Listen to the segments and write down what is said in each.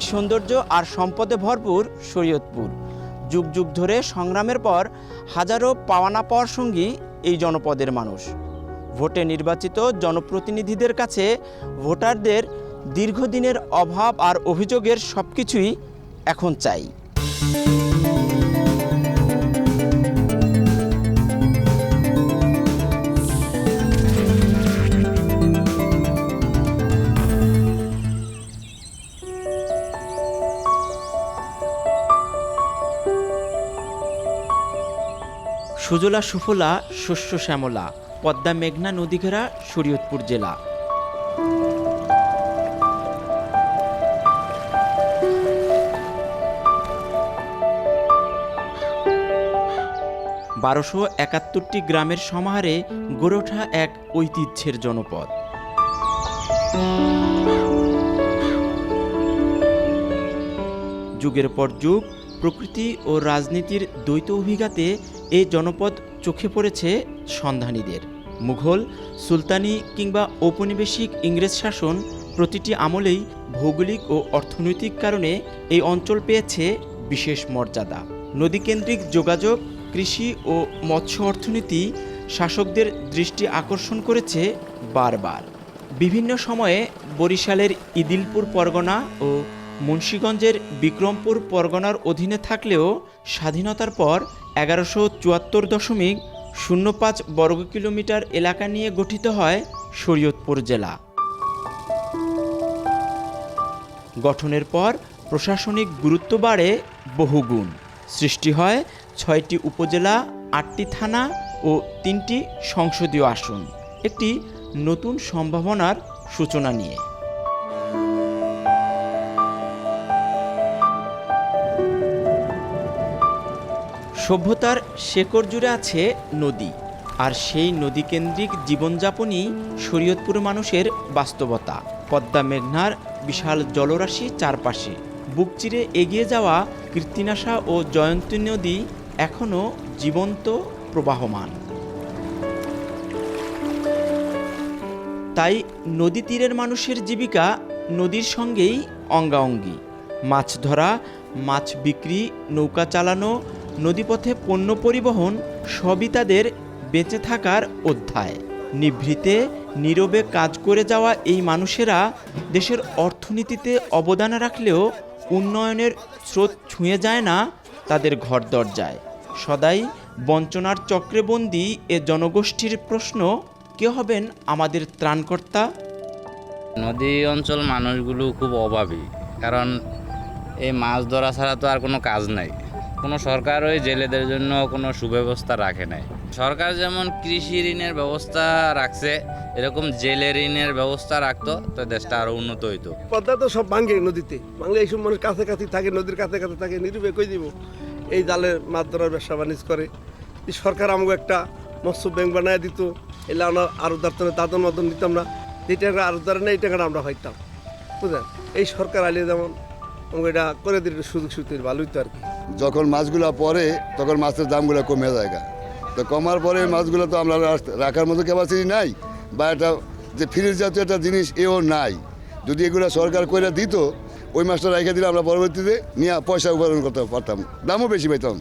প্রাকৃতিক সৌন্দর্য আর সম্পদে ভরপুর শরীয়তপুর। যুগ যুগ ধরে সংগ্রামের পর হাজারো পাওয়া না পাওয়ার সঙ্গী এই জনপদের মানুষ। ভোটে নির্বাচিত জনপ্রতিনিধিদের কাছে ভোটারদের দীর্ঘদিনের অভাব আর অভিযোগের সবকিছুই এখন চাই। সুজলা সুফলা শস্য শ্যামলা, পদ্মা মেঘনা নদীঘেরা শরীয়তপুর জেলা। 1271টি গ্রামের সমাহারে গড়ে ওঠা এক ঐতিহ্যের জনপদ। যুগের পর যুগ প্রকৃতি ও রাজনীতির দ্বৈত অভিঘাতে এই জনপদ চোখে পড়েছে সন্ধানীদের। মুঘল, সুলতানি কিংবা ঔপনিবেশিক ইংরেজ শাসন প্রতিটি আমলেই ভৌগোলিক ও অর্থনৈতিক কারণে এই অঞ্চল পেয়েছে বিশেষ মর্যাদা। নদীকেন্দ্রিক যোগাযোগ, কৃষি ও মৎস্য অর্থনীতি শাসকদের দৃষ্টি আকর্ষণ করেছে বারবার। বিভিন্ন সময়ে বরিশালের ইদিলপুর পরগনা ও মুন্সিগঞ্জের বিক্রমপুর পরগনার অধীনে থাকলেও স্বাধীনতার পর 1174.05 বর্গ কিলোমিটার এলাকা নিয়ে গঠিত হয় শরীয়তপুর জেলা। গঠনের পর প্রশাসনিক গুরুত্ব বাড়ে বহুগুণ। সৃষ্টি হয় 6টি উপজেলা, 8টি থানা ও 3টি সংসদীয় আসন, একটি নতুন সম্ভাবনার সূচনা নিয়ে। সভ্যতার শেকড় জুড়ে আছে নদী, আর সেই নদীকেন্দ্রিক জীবনযাপনই শরীয়তপুর মানুষের বাস্তবতা। পদ্মা মেঘনার বিশাল জলরাশি চারপাশে, বুক চিরে এগিয়ে যাওয়া কীর্তিনাশা ও জয়ন্তী নদী এখনও জীবন্ত প্রবাহমান। তাই নদী তীরের মানুষের জীবিকা নদীর সঙ্গেই অঙ্গাঅঙ্গি। মাছ ধরা, মাছ বিক্রি, নৌকা চালানো, নদীপথে পণ্য পরিবহন সবই তাদের বেঁচে থাকার অধ্যায়। নিভৃতে নীরবে কাজ করে যাওয়া এই মানুষেরা দেশের অর্থনীতিতে অবদান রাখলেও উন্নয়নের স্রোত ছুঁয়ে যায় না তাদের ঘর দরজায়। সদাই বঞ্চনার চক্রে বন্দী এ জনগোষ্ঠীর প্রশ্ন, কে হবেন আমাদের ত্রাণকর্তা? নদী অঞ্চল মানুষগুলো খুব অভাবী, কারণ এই মাছ ধরা ছাড়া তো আর কোনো কাজ নাই। কোনো সরকার ওই জেলেদের জন্য কোনো সুব্যবস্থা রাখে নাই। সরকার যেমন কৃষি ঋণের ব্যবস্থা রাখছে, এরকম জেলে ঋণের ব্যবস্থা রাখতো তো দেশটা আরো উন্নত হইতো। পদ্মা তো সব ভাঙে, নদীতে ভাঙলে এইসব মানুষ কাছাকাছি থাকে, নদীর কাছাকাছি থাকে, নিরুপে কই দিব এই জালে মাছ ধরার ব্যবসা বাণিজ্য করে। এই সরকার আমাকে একটা মৎস্য ব্যাংক বানায় দিত, এলে আমরা আরো দাঁড়াতে দাদন মতন দিতাম না, যে টাকা আরো ধরে না এই টাকাটা আমরা হইতাম, বুঝলেন। এই সরকার আলিয়ে যেমন আমাকে এটা করে দিলে সুযোগ সুবিধা ভালো হইতো আর কি। যখন মাছগুলো পরে তখন মাছের দামগুলো কমে যায়, তো কমার পরে মাছগুলো তো আমরা রাখার মতো ক্যাপাসিটি নাই, বা এটা যে ফ্রিজ জাতীয় একটা জিনিস এও নাই। যদি এগুলো সরকার করে দিত, ওই মাছটা রেখে দিলে আমরা পরবর্তীতে নিয়ে পয়সা উপার্জন করতে পারতাম, দামও বেশি পাইতাম।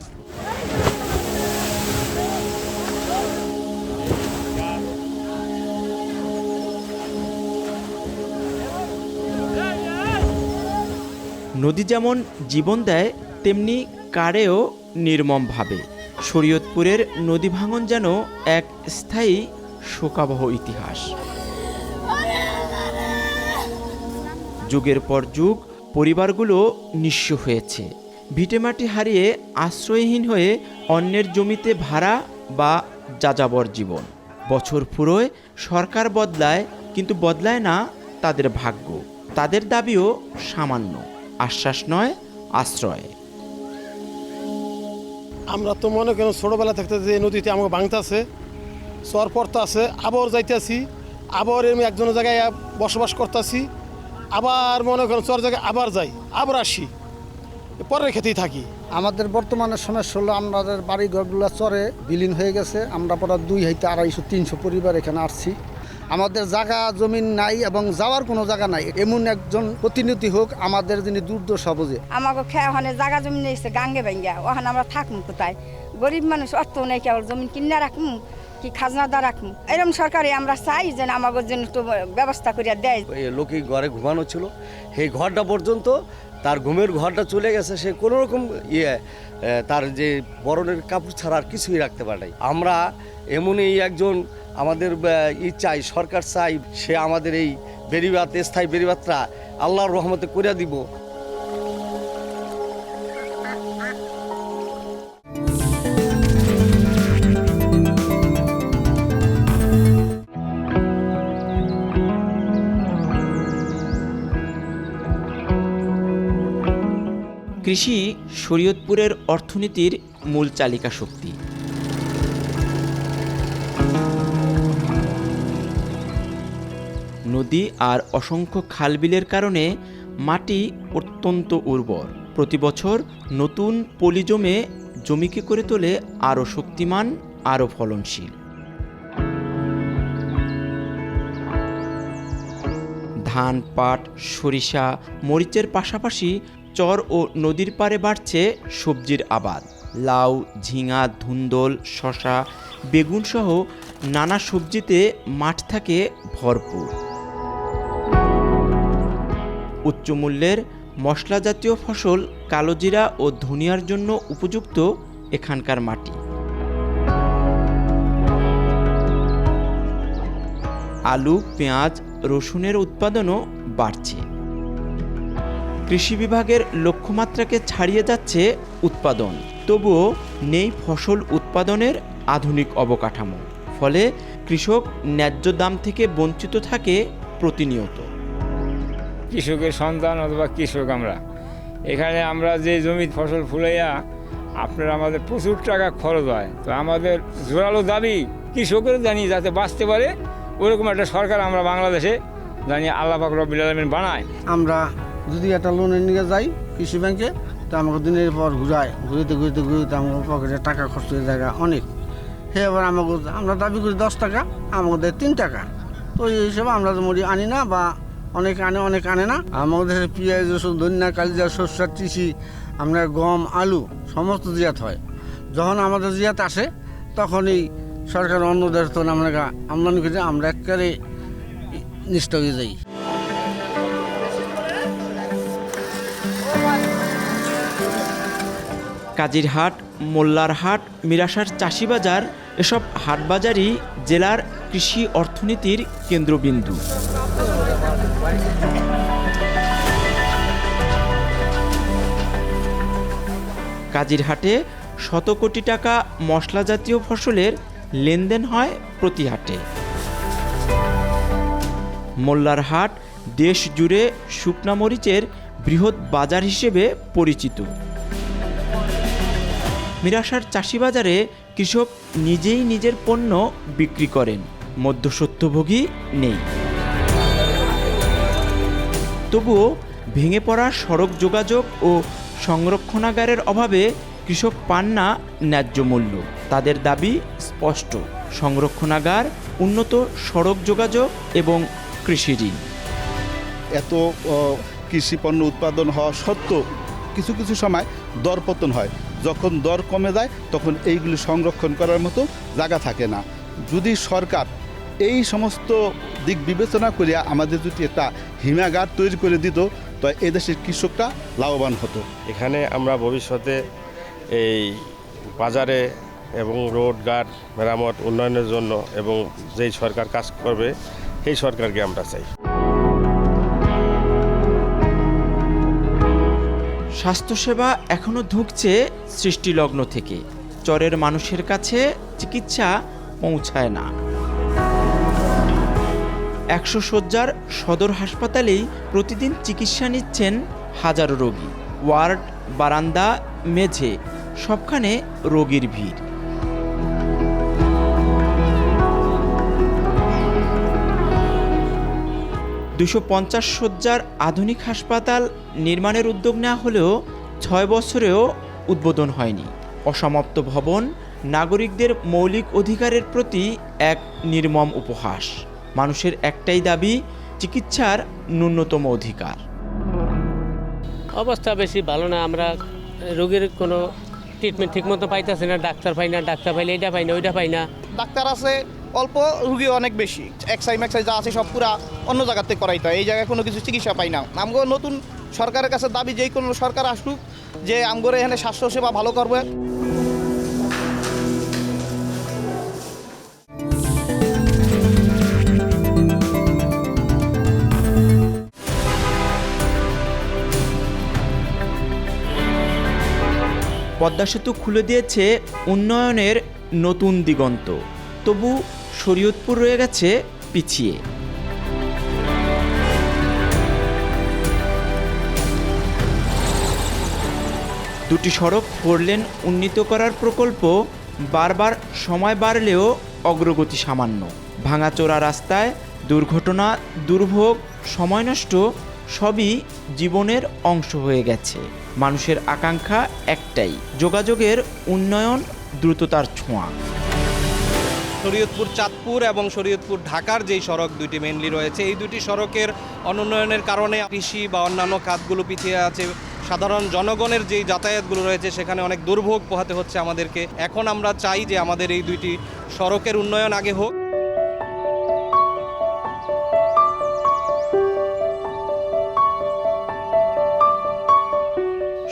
নদী যেমন জীবন দেয়, তেমনি কাড়েও নির্মমভাবে। শরীয়তপুরের নদী ভাঙন যেন এক স্থায়ী শোকাবহ ইতিহাস। যুগের পর যুগ পরিবারগুলো নিঃস্ব হয়েছে, ভিটেমাটি হারিয়ে আশ্রয়হীন হয়ে অন্যের জমিতে ভাড়া বা যাযাবর জীবন। বছর ফুরোয় সরকার বদলায়, কিন্তু বদলায় না তাদের ভাগ্য। তাদের দাবিও সামান্য, আশ্বাস নয়, আশ্রয়। আমরা তো মনে করেন ছোটোবেলা থাকতে যে নদীতে আমাকে ভাঙতেছে, চর পড়তেছে, আবার যাইতেছি, আবার এমনি একজনের জায়গায় বসবাস করতেছি, আবার মনে করেন চর জায়গায় আবার যাই, আবার আসি, পরের ক্ষেত্রেই থাকি। আমাদের বর্তমানে সমস্যা হলো আমাদের বাড়িঘরগুলো চরে বিলীন হয়ে গেছে। আমরা প্রায় 200, 250, 300 পরিবার এখানে আসছি। আমাদের জায়গা জমিন নাই এবং যাওয়ার কোনো জায়গা নাই, এমন একজন প্রতিনিধি হোক আমাদের যিনি দুর্দশা বোঝে। আমাকে খেয়ে ওখানে জায়গা জমি নিয়েছে গাঙ্গে ভেঙ্গা, ওখানে আমরা থাকবো কোথায়? গরিব মানুষ অর্থ নেই, কেবল জমি কিনে রাখবো কি খাজনাদার রাখবো? এরকম সরকারে আমরা চাই যে আমাদের জন্য একটু ব্যবস্থা করে দেয়। লোকে ঘরে ঘুমানো ছিল, সেই ঘরটা পর্যন্ত তার ঘুমের ঘরটা চলে গেছে, সে কোনো রকম তার যে বরণের কাপড় ছাড়া আর কিছুই রাখতে পারে নাই। আমরা এমনই একজন আমাদের চাই, সরকার চাই, সে আমাদের এই বেড়িবাঁধ স্থায়ী বেড়িবাঁধটা আল্লাহর রহমতে করে দিব। কৃষি শরীয়তপুরের অর্থনীতির মূল চালিকা শক্তি। নদী আর অসংখ্য খালবিলের কারণে মাটি অত্যন্ত উর্বর। প্রতি বছর নতুন পলি জমে জমিকে করে তোলে আরও শক্তিমান, আরও ফলনশীল। ধান, পাট, সরিষা, মরিচের পাশাপাশি চর ও নদীর পাড়ে বাড়ছে সবজির আবাদ। লাউ, ঝিঙা, ধুন্দল, শসা, বেগুন সহ নানা সবজিতে মাঠ থাকে ভরপুর। উচ্চমূল্যের মশলা জাতীয় ফসল কালোজিরা ও ধনিয়ার জন্য উপযুক্ত এখানকার মাটি। আলু, পেঁয়াজ, রসুনের উৎপাদনও বাড়ছে। কৃষি বিভাগের লক্ষ্যমাত্রাকে ছাড়িয়ে যাচ্ছে উৎপাদন, তবুও নেই ফসল উৎপাদনের আধুনিক অবকাঠামো। ফলে কৃষক ন্যায্য দাম থেকে বঞ্চিত থাকে প্রতিনিয়ত। কৃষকের সন্তান অথবা কৃষক আমরা, এখানে আমরা যে জমি ফসল ফুলাইয়া আপনার আমাদের প্রচুর টাকা খরচ হয়, তো আমাদের জোরালো দাবি কৃষকের জানি যাতে বাঁচতে পারে ওরকম একটা সরকার আমরা বাংলাদেশে জানি আল্লাহ পাক রব্বুল আলামিন বানায়। আমরা যদি একটা লোনের নিয়ে যাই কৃষি ব্যাংকে, তো আমাকে দিনের পর ঘুরতে আমাকে পকেটে টাকা খরচ হয়ে যায় অনেক। হে এবার আমরা দাবি করি 10 টাকা, আমাদের 3 টাকা। তো এই হিসেবে আমরা মরি আনি না, বা অনেক আনে না। আমাদের পেঁয়াজ, রসুন, ধনিয়া, কালিজা, শস্য, কৃষি, আমরা গম, আলু সমস্ত জিয়াত হয়। যখন আমাদের জিয়াত আসে তখনই সরকার অন্য দেশ তো আমরা আমদানি করে আমরা একেবারে নিষ্ঠ হয়ে যাই। কাজিরহাট, মোল্লারহাট, মিরাসার চাষিবাজার এসব হাটবাজারই জেলার কৃষি অর্থনীতির কেন্দ্রবিন্দু। কাজিরহাটে শত কোটি টাকা মশলা জাতীয় ফসলের লেনদেন হয় প্রতি হাটে। মোল্লার হাট দেশ জুড়ে শুকনা মরিচের বৃহৎ বাজার হিসেবে পরিচিত। মিরাসার চাষিবাজারে কৃষক নিজেই নিজের পণ্য বিক্রি করেন, মধ্যস্বত্বভোগী নেই। তবুও ভেঙে পড়া সড়ক যোগাযোগ ও সংরক্ষণাগারের অভাবে কৃষক পান না ন্যায্য মূল্য। তাদের দাবি স্পষ্ট: সংরক্ষণাগার, উন্নত সড়ক যোগাযোগ এবং কৃষি ঋণ। এত কৃষি পণ্য উৎপাদন হওয়া সত্ত্বেও কিছু কিছু সময় দরপতন হয়। যখন দর কমে যায় তখন এইগুলি সংরক্ষণ করার মতো জায়গা থাকে না। যদি সরকার এই সমস্ত দিক বিবেচনা করিয়া আমাদের যদি একটা হিমাগার তৈরি করে দিত, তো এদেশের কৃষকরা লাভবান হতো। এখানে আমরা ভবিষ্যতে এই বাজারে এবং রোডঘাট মেরামত উন্নয়নের জন্য এবং যেই সরকার কাজ করবে সেই সরকারকে আমরা চাই। স্বাস্থ্যসেবা এখনও ধুঁকছে সৃষ্টিলগ্ন থেকে। চরের মানুষের কাছে চিকিৎসা পৌঁছায় না। 100 শয্যার সদর হাসপাতালেই প্রতিদিন চিকিৎসা নিচ্ছেন হাজারো রোগী। ওয়ার্ড, বারান্দা, মেঝে সবখানে রোগীর ভিড়। $250 শয্যার আধুনিক হাসপাতাল নির্মাণের উদ্যোগ নেওয়া হলেও 6 বছরেও উদ্বোধন হয়নি। অসমাপ্ত ভবন নাগরিকদের মৌলিক অধিকারের প্রতি এক নির্মম উপহাস। মানুষের একটাই দাবি, চিকিৎসার ন্যূনতম অধিকার। অবস্থা বেশি ভালো না, আমরা রোগীর কোনো ট্রিটমেন্ট ঠিকমতো পাইতেছি না, ডাক্তার পাই না, ডাক্তার পাইলে এটা পাই না, ওইটা পাই না। ডাক্তার আছে অল্প, রুগী অনেক বেশি, এক্সাই যা আছে সব পুরা অন্য জায়গাতে করাইতে হয়, এই জায়গায় কোনো কিছু চিকিৎসা পাই না। আমগো নতুন সরকারের কাছে দাবি, যে কোনো সরকার আসুক, যে আমগরে এখানে স্বাস্থ্যসেবা ভালো করবে। পদ্মা সেতু খুলে দিয়েছে উন্নয়নের নতুন দিগন্ত, তবু শরীয়তপুর রয়ে গেছে পিছিয়ে। দুটি সড়ক 4 লেন উন্নীত করার প্রকল্প বারবার সময় বাড়লেও অগ্রগতি সামান্য। ভাঙাচোরা রাস্তায় দুর্ঘটনা, দুর্ভোগ, সময় নষ্ট সবই জীবনের অংশ হয়ে গেছে। মানুষের আকাঙ্ক্ষা একটাই, যোগাযোগের উন্নয়ন, দ্রুততার ছোঁয়া। শরীয়তপুর চাঁদপুর এবং শরীয়তপুর ঢাকার যেই সড়ক দুইটি মেইনলি রয়েছে, এই দুটি সড়কের অনুন্নয়নের কারণে কৃষি বা অন্যান্য খাতগুলো পিছিয়ে আছে। সাধারণ জনগণের যেই যাতায়াতগুলো রয়েছে সেখানে অনেক দুর্ভোগ পোহাতে হচ্ছে আমাদেরকে। এখন আমরা চাই যে আমাদের এই দুইটি সড়কের উন্নয়ন আগে হোক।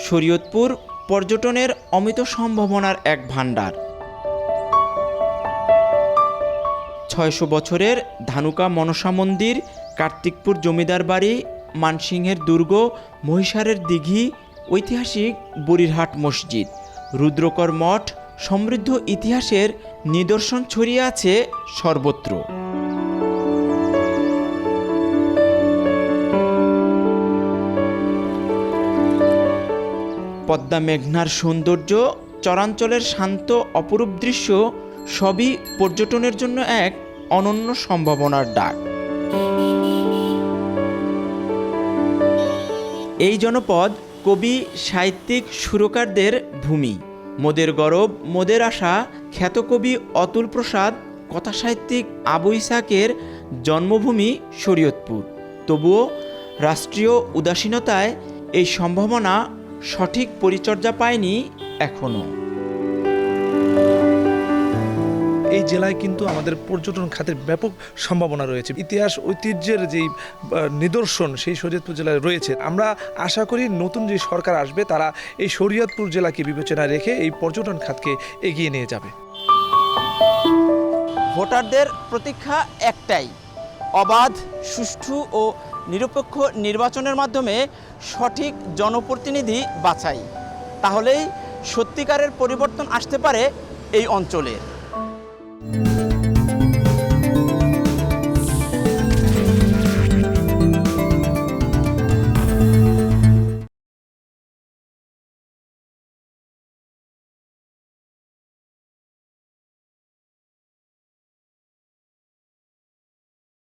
শরীয়তপুর পর্যটনের অমিত সম্ভাবনার এক ভাণ্ডার। 600 বছরের ধানুকা মনসা মন্দির, কার্তিকপুর জমিদার বাড়ি, মানসিংহের দুর্গ, মহিষারের দিঘি, ঐতিহাসিক বুড়িরহাট মসজিদ, রুদ্রকর মঠ, সমৃদ্ধ ইতিহাসের নিদর্শন ছড়িয়ে আছে সর্বত্র। পদ্মা মেঘনার সৌন্দর্য, চরাঞ্চলের শান্ত অপরূপ দৃশ্য সবই পর্যটনের জন্য এক অনন্য সম্ভাবনার ডাক। এই জনপদ কবি, সাহিত্যিক, সুরকারদের ভূমি। মোদের গরব, মোদের আশা, খ্যাত কবি অতুল প্রসাদ, কথাসাহিত্যিক আবু ইসাকের জন্মভূমি শরীয়তপুর। তবুও রাষ্ট্রীয় উদাসীনতায় এই সম্ভাবনা সঠিক পরিচর্যা পায়নি এখনো। এই জেলায় কিন্তু আমাদের পর্যটন খাতের ব্যাপক সম্ভাবনা রয়েছে। ইতিহাস ঐতিহ্যের যেই নিদর্শন সেই শরীয়তপুর জেলায় রয়েছে। আমরা আশা করি নতুন যে সরকার আসবে তারা এই শরীয়তপুর জেলাকে বিবেচনায় রেখে এই পর্যটন খাতকে এগিয়ে নিয়ে যাবে। ভোটারদের প্রতীক্ষা একটাই, অবাধ, সুষ্ঠু ও নিরপেক্ষ নির্বাচনের মাধ্যমে সঠিক জনপ্রতিনিধি বাছাই। তাহলেই সত্যিকারের পরিবর্তন আসতে পারে এই অঞ্চলের।